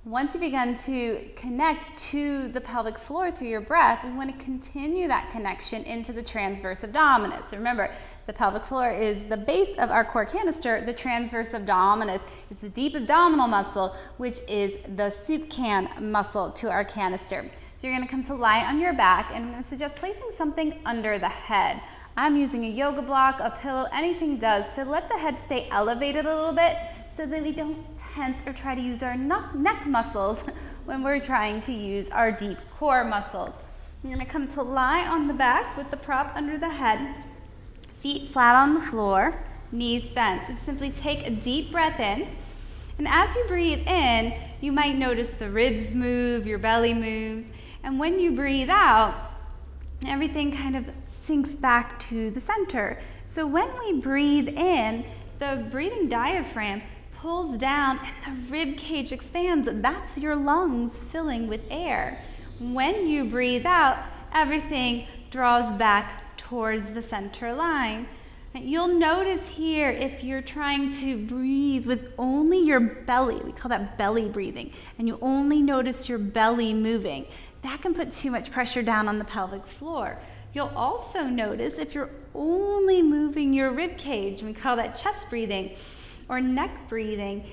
Once you begin to connect to the pelvic floor through your breath, we want to continue that connection into the transverse abdominis. So remember, the pelvic floor is the base of our core canister. The transverse abdominis is the deep abdominal muscle, which is the soup can muscle to our canister. So you're going to come to lie on your back, and I'm going to suggest placing something under the head. I'm using a yoga block, a pillow, anything does to let the head stay elevated a little bit so that we don't tense or try to use our neck muscles when we're trying to use our deep core muscles. You're going to come to lie on the back with the prop under the head, feet flat on the floor, knees bent. And simply take a deep breath in, and as you breathe in, you might notice the ribs move, your belly moves, and when you breathe out, everything kind of sinks back to the center. So when we breathe in, the breathing diaphragm pulls down and the rib cage expands. That's your lungs filling with air. When you breathe out, everything draws back towards the center line. And you'll notice here, if you're trying to breathe with only your belly, we call that belly breathing, and you only notice your belly moving, that can put too much pressure down on the pelvic floor. You'll also notice if you're only moving your rib cage, we call that chest breathing, or neck breathing,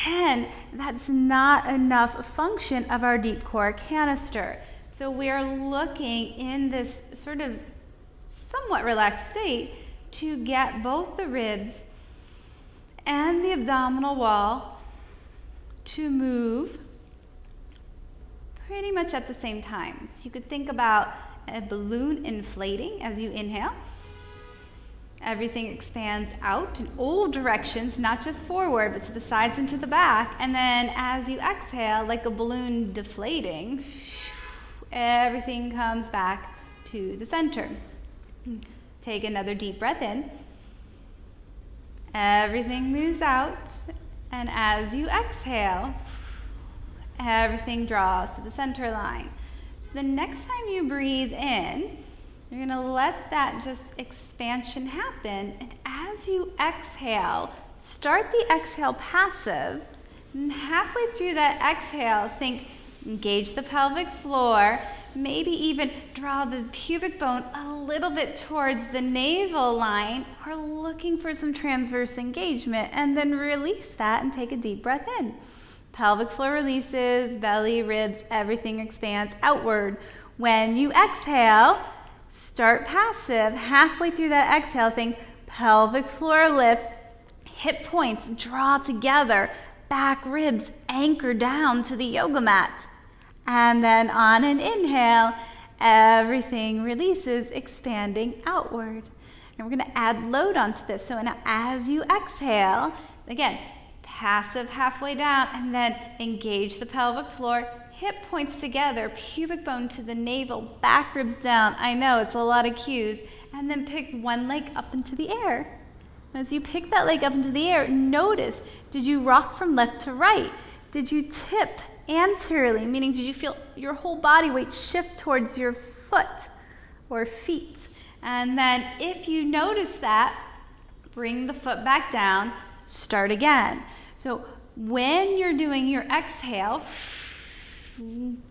then that's not enough function of our deep core canister. So we're looking in this sort of somewhat relaxed state to get both the ribs and the abdominal wall to move pretty much at the same time. So you could think about a balloon inflating as you inhale. Everything expands out in all directions, not just forward, but to the sides and to the back. And then as you exhale, like a balloon deflating, everything comes back to the center. Take another deep breath in. Everything moves out. And as you exhale, everything draws to the center line. So the next time you breathe in, you're going to let that just expansion happen, and as you exhale, start the exhale passive, and halfway through that exhale, think engage the pelvic floor, maybe even draw the pubic bone a little bit towards the navel line, or looking for some transverse engagement, and then release that and take a deep breath in. Pelvic floor releases, belly, ribs, everything expands outward. When you exhale, start passive. Halfway through that exhale, think pelvic floor lifts, hip points draw together, back ribs anchor down to the yoga mat. And then on an inhale, everything releases, expanding outward. And we're going to add load onto this. So now as you exhale, again, passive halfway down, and then engage the pelvic floor, hip points together, pubic bone to the navel, back ribs down. I know, it's a lot of cues. And then pick one leg up into the air. As you pick that leg up into the air, notice, did you rock from left to right? Did you tip anteriorly, meaning did you feel your whole body weight shift towards your foot or feet? And then if you notice that, bring the foot back down, start again. So when you're doing your exhale,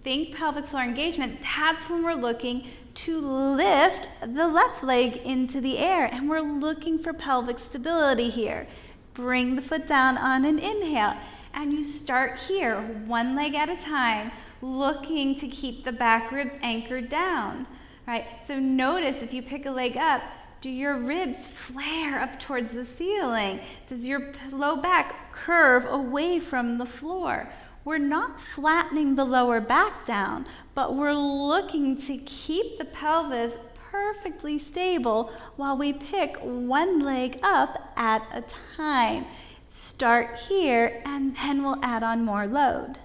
think pelvic floor engagement. That's when we're looking to lift the left leg into the air, and we're looking for pelvic stability here. Bring the foot down on an inhale, and you start here, one leg at a time, looking to keep the back ribs anchored down. Right? So notice if you pick a leg up, do your ribs flare up towards the ceiling? Does your low back curve away from the floor? We're not flattening the lower back down, but we're looking to keep the pelvis perfectly stable while we pick one leg up at a time. Start here, and then we'll add on more load.